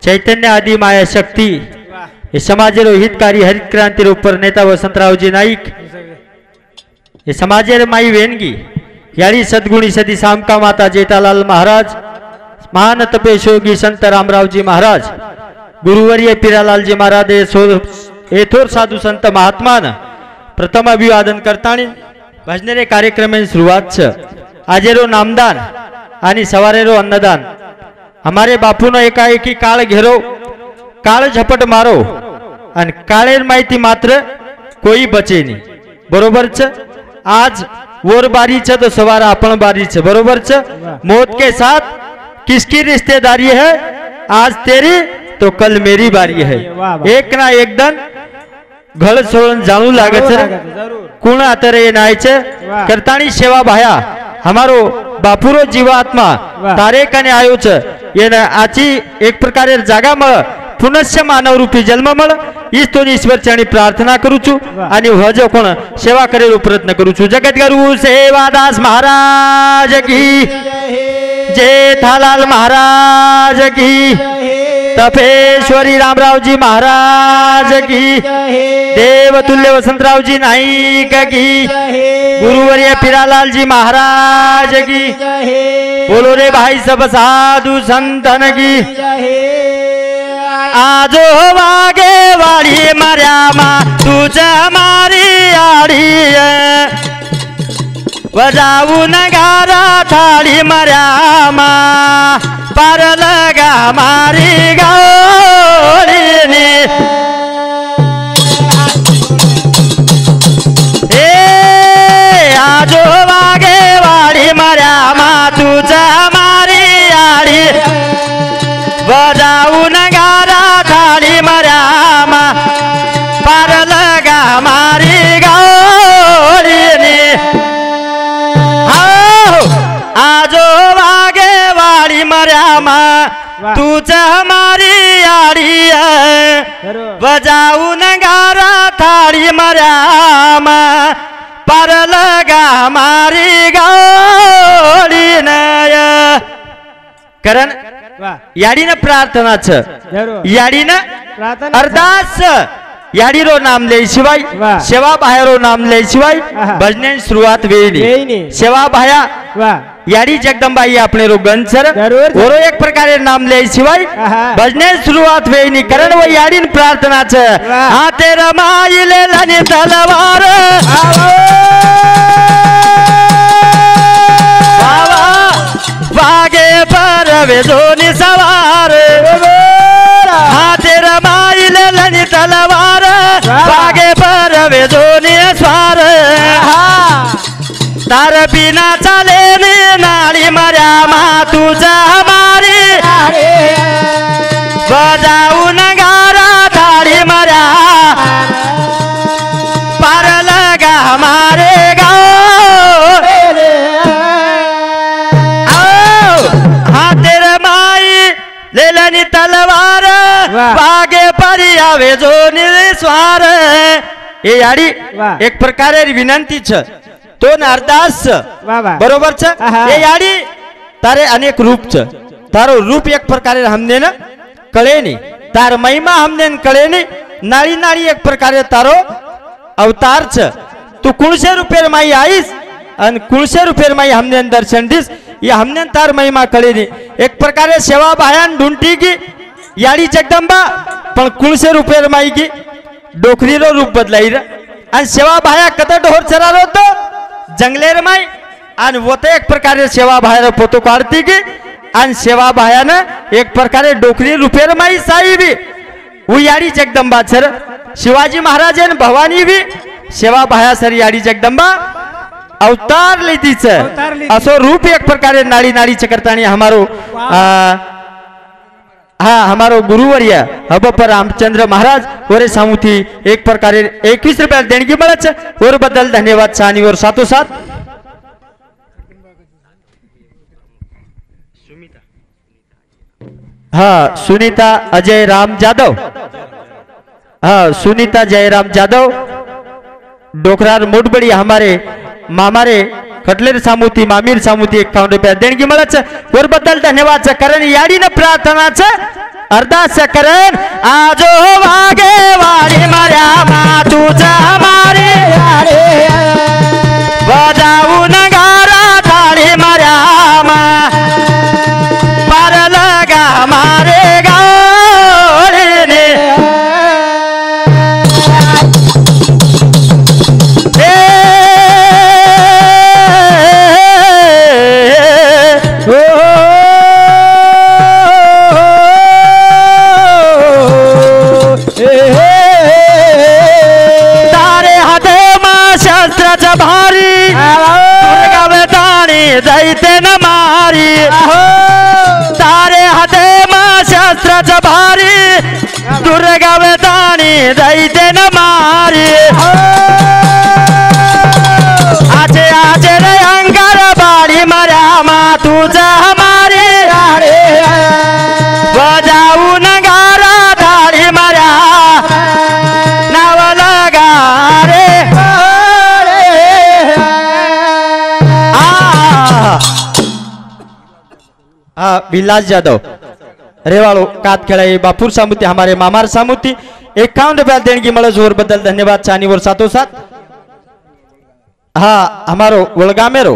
चैतन्य आदि माया शक्ती हे समाजेरो हितकारी हरित क्रांती ऊपर नेता वसंतरावजी नाईक हे समाजेर माई वेनगी याड़ी सद्गुणी सदी सामका माता जेठालाल महाराज महान तपेशोगी संत रामरावजी महाराज गुरुवर्य पीरालालजी महाराज एथोर साधु संत महात्मा प्रथम अभिवादन करता भजनेरे कार्यक्रम शुरुआत छ आजेरो नामदान आणि सवारेरो अन्नदान हमारे बापूनो एकाएकी काळ घेरो काळ झपट मारो आणि काळेर माहिती मात्र कोई बचे नहीं बरोबर छ आज वोर बारी छ तो सवार आपण बारी छ बरोबर छ मौत के साथ किसकी रिश्तेदारी है आज तेरी तो कल मेरी बारी है एक ना एक दिन घळ सोडून जाणू लागत कुण आतरे नायचे करतानी सेवा भाया हमारो बापुरो जीवात्मा तारे कने आयो छ येना आची एक प्रकारे जागा मळ पुनश्य मानव रूपी जन्म मळ ईच तो ईश्वर चरणी प्रार्थना करू छु आणि हजो कोण सेवा करेलो प्रयत्न करू छु जगद्गुरु सेवादास महाराज की जेठालाल महाराज की तपेश्वरी रामरावजी महाराज की देवतुल्य वसंतरावजी नाईक की गुरुवर्य पीरालालजी महाराज की बोलो रे भाई सब साधु संतन की आजो वागे वाली मर्या मा तुझा मारी आड़ी बजाऊ नगारा थाली मर्या मा पर लगा मारी गौरी आजो वागे वाली मर्या मा तुझा मारी आड़ी बजाऊ नगारा थाली मर्या मा पर लगा मारी गौरी आजो वागे वाली मर्या मा तुझ हमारी आड़ी बजाऊ नगारा थाली मर्या मा पर लगा मारी गौरी नय करण याडीनं प्रार्थना छ याडीनं अरदास याडीरो नाम ले शिवाय सेवा बाहेरो नाम ले शिवाय भजने सुरुवात वेळी सेवा बाया याडी जगदंबाई आपले रो गंसर ओरो एक प्रकारे नाम ले शिवाय भजने सुरुवात वेळी करण व याडीन प्रार्थना छ हाते रमाईले लनी तलवार वागे पर वेजोनी सवार हाथे रमाईल लनी तलवार वागे पर वेजोनी स्वार तार बिना चाले नाली मर्या मा तुझा हमारी बजाऊ नगारा थाली मर्या पर लगा हमारे लेलनी तलवार वागे परियावे जो निस्वार ये याडी एक प्रकारे विनंती छ तो अरदास बरोबर छ ये याडी तारे अनेक रूप छ तारो रूप एक प्रकारे हमने न कळे नी तार महिमा हमने कळे नी नाळी नाळी एक प्रकारे तारो अवतार छ तू कुणशे रुपये माई आईस अन कुणशे रुपये माई हमने दर्शन दिस ये हमने तार महिमा कळे नी एक प्रकारे सेवा भायान ढूंढती की याडी जगदंबा पण कुणशे रुपये माई की डोकरीरो रूप बदलाई र आणि सेवा भाया कदा ढोर चरारो तो जंगलेर माई आणि वते एक प्रकारे सेवा भाया फोटो काढती की आणि सेवा भायान एक प्रकारे डोकरी रुपये माई साई भी वो याडी जगदंबा सर शिवाजी महाराज आणि भवानी भी सेवा भाया सर याडी जगदंबा अवतार लेतीच असो रूप एक प्रकारे नाड़ी नाड़ी चकरतानी हमारो हाँ हमारो गुरुवर्य अब पर रामचंद्र महाराज वरे सामुथी एक प्रकारे 21 रुपया देणगी मिळत और बदल धन्यवाद सानी और साथो साथ हाँ सुनीता अजय राम जादव हाँ सुनीता जयराम जादव डोकरार मोटबड़ी हमारे मामारे खटलेर सामुती मामीर सामुती 51 रुपया देणगी मिळच वर बद्दल धन्यवाद कारण याडीनं प्रार्थनाचं अरदास करण आजो वागे वाडी मार्या मा तुझा मारे बजाऊ नगारा थाळी मार्या मा पार लगा मारे गावळीने तारे हाते मा शस्त्राचा भारी दुर्गावतानी दैते न मारी तारे हाते मा शस्त्राचा भारी दुर्गावतानी दैते न मारी आजे आजे रे अंगार बाडी मार्या मा तुझा मारे बजाऊ नगारा थाळी मार्या नाव लगा रे विलास जाधव रेवाड़ो कातखेड़ा बापुर सामुती हमारे मामार सामुती 51 रुपया देणगी मळ जोर बदल धन्यवाद चानीवर साथो साथ हाँ हमारो वलगामेरो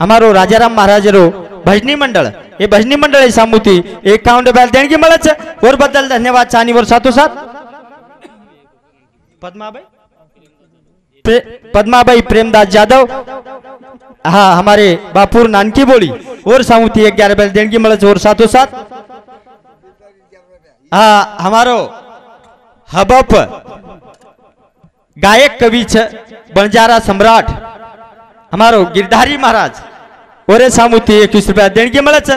हमारो राजाराम महाराज रो भजनी मंडल ये भजनी मंडल सामुती 51 रुपया देणगी मळच वर बदल धन्यवाद चानीवर साथो साथ पद्माबाई प्रेमदास जाधव हाँ हमारे बापुर नानकी बोली और सामुती 11 रुपया देणगी मळच और साथो साथ हाँ हमारो हबप गायक कवि बंजारा सम्राट हमारो गिरधारी महाराज और सामुती 21 रुपया देणगी मळच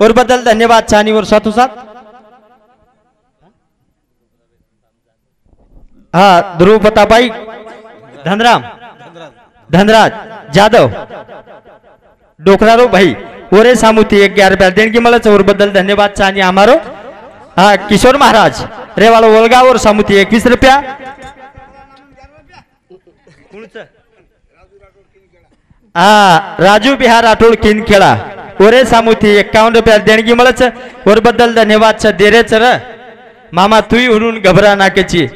और बदल धन्यवाद चानी और साथो साथ हाँ ध्रुव पताबाई धनराज जाधव डोकरारो भाई और सामुती 11 रुपया देणगी मळच और बदल धन्यवाद चानी हमारो हाँ किशोर महाराज रेवाड़ो वलगाव और सामुती 21 रुपया हाँ राजू बिहार राठोड किनखेड़ा और सामुती 51 रुपया देणगी मळच और बदल धन्यवाद देरेच र मामा तुई हुनून घबरा नाकेची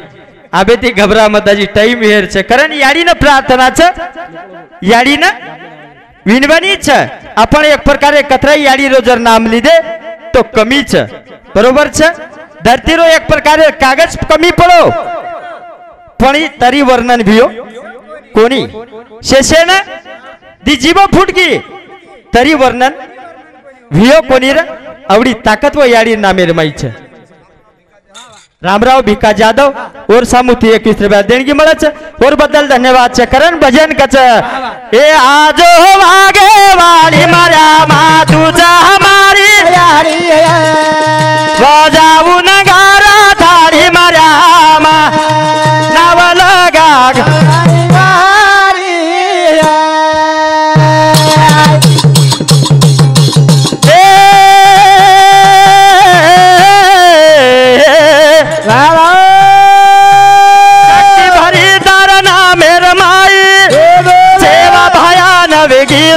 आबे ती घबरा मताची टाइम हेर छे कारण याडीनं प्रार्थनाचं याडीनं विनवणीच आपण एक प्रकारे कतराई याडी रो जर नाम लीधे तो कमीच बरोबर छे धरती रो एक प्रकारे कागज कमी पड़ो पण तरी वर्णन भियो कोणी शेषेन दी जीव फुटकी तरी वर्णन भियो कोणी र आवडी ताकत व याडी नामेर माई छे रामराव भिका जाधव और सामुती 21 रुपया देणगी मळच और बदल धन्यवाद करण भजन कच ए आजो वागे वाडी मार्या मा तुझा हमारी बजाऊ नगारा थाळी मार्या मा नाव लगा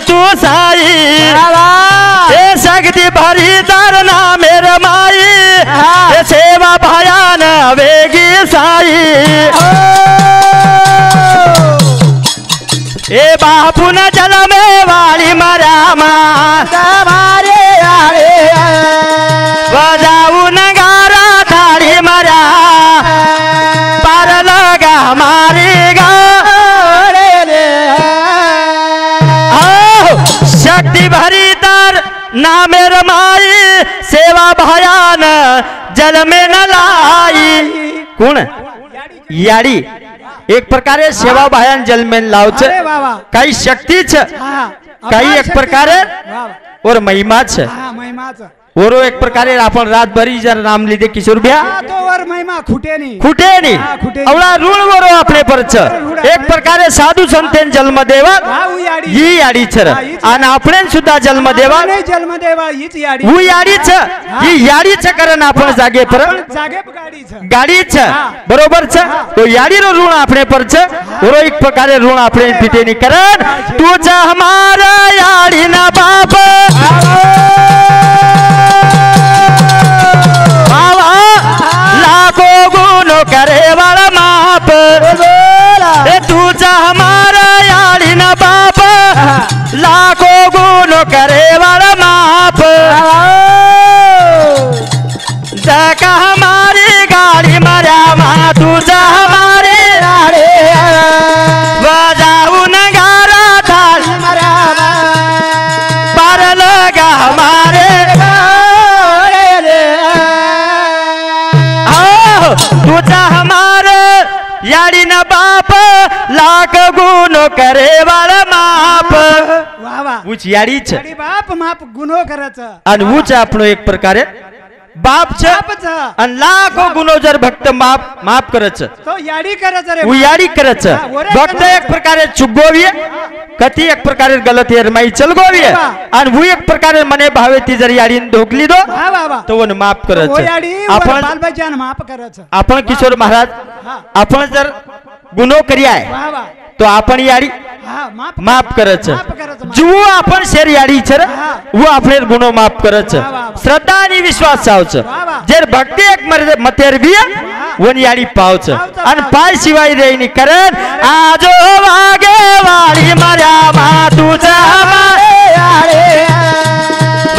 तू साई ए शक्ति भरी दरना मेरे माई ए सेवा भयान वेगी साई ए बापू न जल में वाली मरा मारे बजाऊ नगारा थाड़ी मरा पार लगा हमारी शक्ति भरी दर नामे रमाई सेवा भयान जल में न लाई कौन याडी एक प्रकारे सेवा भयान जल में लावच काही शक्ती छ काही एक प्रकारे और महिमा छ और एक प्रकारे आपण रात भरी जर नाम लीधे किशोर भ्या वर महिमा खुटेनी खुटेनी हा, खुटेनी. अवळा ऋण वरो आपले परच एक प्रकारे साधू संतेन जन्म देवा हा, उ याडी. ही याडी छर हा, हीच. आणि आपण सुद्धा जन्म देवा नाही जन्म देवा हीच याडी हु याडीच ही याडीच कारण आपण जागे पर आपण जागे गाडी छ गाडीच हा. बरोबर छ तो याडीरो ऋण આપણે પર છે ઓરો એક પ્રકારે ઋણ આપણે પીતેની કરણ તું જ હમારા યાડીના બાપ આવા લાખો ગુનો કરે વાળા માપ એ તું જ હમારા યાડીના બાપ લાખો ગુનો કરે વાળા માપ जका हमारी गाड़ी मर्या मा तुझा हमारे राडे बजाऊ नगारा थाल पार लगा हमारे तुझा हमारे याडी न बाप लाख गुनो करे वाला माप वा वा उच याडी छ याडी बाप माप गुन्हो करायचा आणि उच आपणो एक प्रकारे बाप छ बापच आणि लाखो गुनो जर भक्त माफ करच तो याडी करायचा रे उयाडी करच हा, ओरे भक्त करायचं. एक प्रकारे चुगोवी कती एक प्रकारे गलत एरमाई चलगोवी वा. आणि वो एक प्रकारे मने भावे ती जर याडी ढोकली दो वा वा वा तो वन माफ वो करच याडी आपण बालबच्चान माफ करायचं आपण किशोर महाराज हा आपण जर गुन्हो करियाय वा वा तो आपण याडी हा माफ करच माफ करायचं, माफ. जो आपण शेर याडी छर हा. वो आपले गुन्हो माफ करच वा, वा. श्रद्धा आणि विश्वास सावच वा, वा. जर भक्ती एक मतेर बी वन याडी पावच पावच, आणि पावच. पाय शिवाय देईनी कारण आजो वागे वाडी मर्या मा तुझा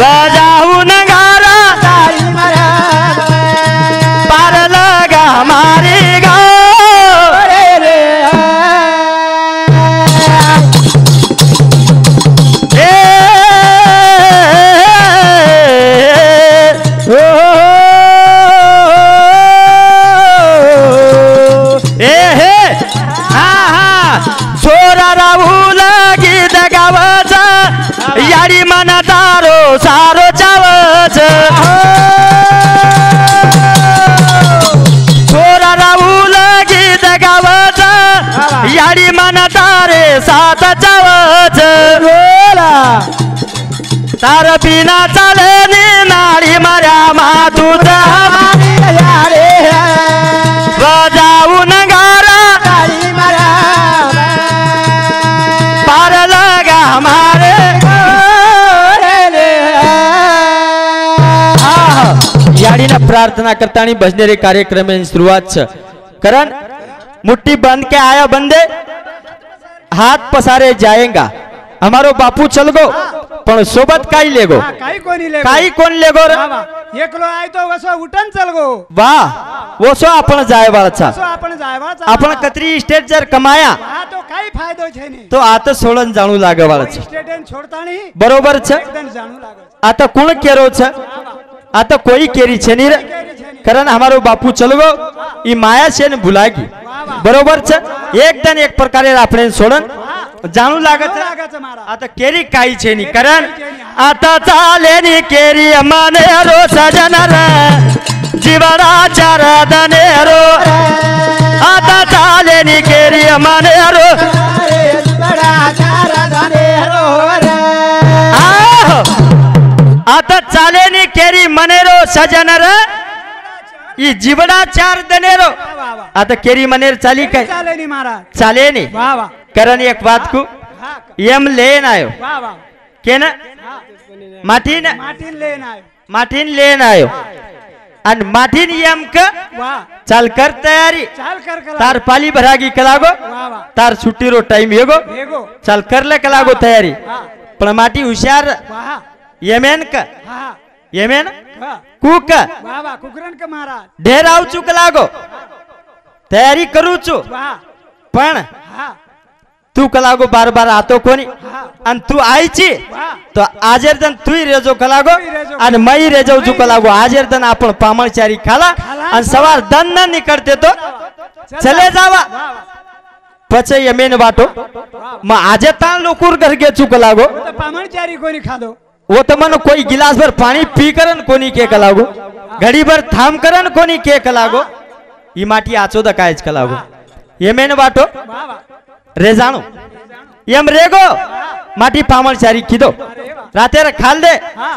बजाऊ नगारा पार लगा हमारी गाँव याडी मना तारो सारो चावच छोरा राहुल गीत गावच याडी मना तारे सात चावच तार बिना चाले नी नाडी मर्या मा तुझा बजाऊ नगारा पार लगा हमारे याडीना प्रार्थना करतानी भजनेरे कार्यक्रम सुरुवात छ कारण मुट्ठी बंद के आया बंदे हाथ पसारे जाएगा हमारो बापू चल गो पण सोबत काही लेगो हा, काही कोणी ले काही कोण लेगो रे? वा वा एकलो आहे तो वसो उठन चल गो वाह वो सो आपण जाय वाळचा वसो आपण जायवा आपण कतरी स्टेट जर कमाया हा तो काही फायदो छे नाही तो आता सोडून जाणू लागे वाळचा स्टेटन छोडतानी बरोबर छ एकदम जाणू लागत आता कोण केरो छ आता कोई केरी छे नी रे कारण हमारो बापू चल गो ई माया से न भुलागी बरोबर छ एक दिन एक प्रकारे आपण सोडन जाणू लागत लागत मारा आता केरी काही छे नी कारण आता चाले नी केरी मने रो सजनर जीवना चार दनेरो आता चाले नी केरी मने रो आता चाले नी केरी मनेरो सजनर ई जीवना चार दनेरो वा वा आता केरी मनेर चाली काय चाले नी मारा चाले नी वा वा कारण एक बात को हा यम लेन आयो वा वा केन हा माठीन माटीन लेन आयो माठीन लेन आयो आणि माठीन यम क वा चाल कर तयारी चाल कर कला तार पाली भरागी कलागो वा वा तार छुट्टी रो टाइम येगो भेगो चाल करले कलागो तयारी हा पण माटी हुशार वा यमेन क हा यमेन हा कुक वा वा कुकरन का मारा ढेर आवचू कलागो तयारी करू चू वा पण हा तू कलागो बार बार आतो कोणी हा आणि तू आईची वा तो आजेरदन तू रेजो कलागो आणि मई रेजो जू कलागो आजेरदन आपण पामळचारी खाला आणि सवार दन निकडते तो चले जावा वा वा पचे यमेन वाटो मग आजे ताण लोकूर घर घे चुक लागो तो पामणचारी कोणी खादो वो तो मन कोई गिलास भर पानी पी करन कोनी के कलागो घडीभर थांब करन कोणी के कलागो ई माटी आचो द कायच कलागो येमेन वाटो वाह वाह रे जाणो यम रेगो माटी पामळ चारी खिदो रातेर खाल दे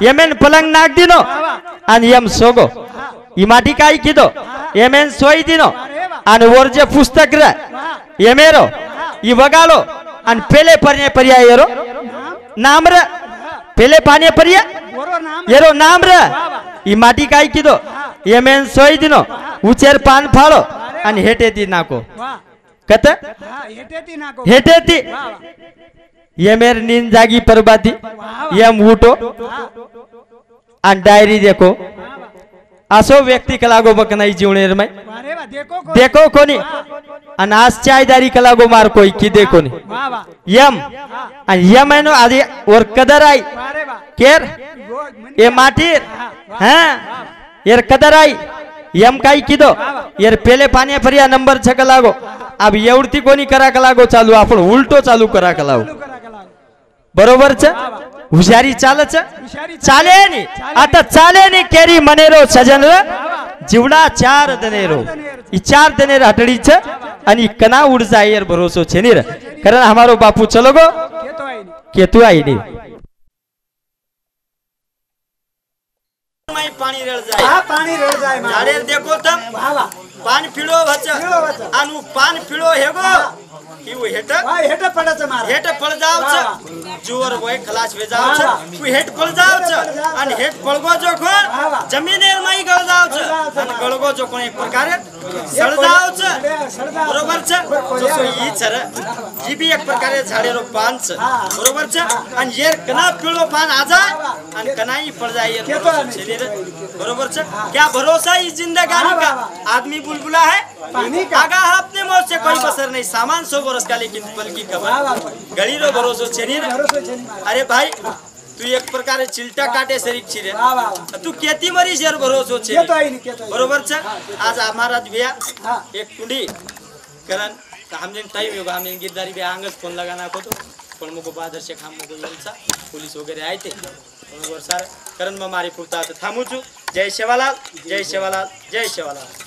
येमेन पलंग नाक दिनो आणि यम सोगो ई माटी काय खिदो येमेन सोई दिनो आणि वर जे पुस्तक रे येमेरो ई वगालो आणि पेले परने पर्याय येरो नाम रे पेले पाने पर्याय बोरो नाम येरो नाम रे ई माटी काय खिदो येमेन सोई दिनो उचेर पान फाळो आणि हेटे ती नाको वाह कत हाँ हेटेती ना को हेटे ती वाह ये मेर नींद जागी परबाती यम उठो आणि डायरी देखो असो व्यक्ती कलागो बकनाई जीवनेर में अरे वाह देखो को देखो कोणी आणि आज चायदारी कलागो मार कोई की देखो नी वाह वाह यम आणि यम है नो आदि और कदर आई अरे वाह केर वो मन ये माटीर हाँ येर कदर आई यम काय किदो येर पेले पाणी फरिया नंबर 6 कलागो अब एवढती कोणी करा कलागो चालू आपण उलटो चालू करा कलागो चालू करा कला बरोबर छ हुशारी चालच हुशारी चाले नी आता चाले नी केरी मनेरो सजन जीवडा 4 दनेरो ई 4 दनेर हटडी छ आणि कना उड जायर भरोसो छे नी रे कारण हमारो बापू चलो गो के तो आई नहीं केतु आई नी माई पाणी रळ जाय हाँ पानी रह जाए माँ झाडेर देखो तम वाह वाह पान पिळो वच पिळो वच. आणि पान पिळो हेगो की वो हेट वाह हेटे पड़ा च मारा हेट पळ जावच जुवर होय खलास वे जावच तू हेट पळ जावच आणि हेट पळगो जो कोण जमिनेर माई गळ जावच आणि गळगो जो कोण एक प्रकार सळ जावच बरोबर छ जसो ई छर ई बी एक प्रकारे झाडेरो पान छ बरोबर छ आणि येर कना पिळो पान आजा आणि कनाई पळ जाय शरीर बरोबर छ क्या भरोसा इस जिंदगानी का आदमी बुलबुला है पानी का आगा अपने मौत से कोई बसर नहीं सामान 100 बरस का लेकिन पल की खबर गड़ी रो भरोसो छेनी रे भरोसे छे अरे भाई तू एक प्रकारे चिलटा काटे शरीर छी रे वाह वाह तू केती मरी शेर भरोसो छे के तो आई नहीं के तो बरोबर छ आज हमारा भैया हाँ एक कुंडी करन हमने टाइम होगा हमने गिरदारी भी आंगस फोन लगाना को तो पण मुको बादर से खाम मुको येलचा पुलिस वगैरे आए थे बरोबर सर करन में मारी पुरता थामू छु जय शेवालाल जय शेवालाल जय शेवालाल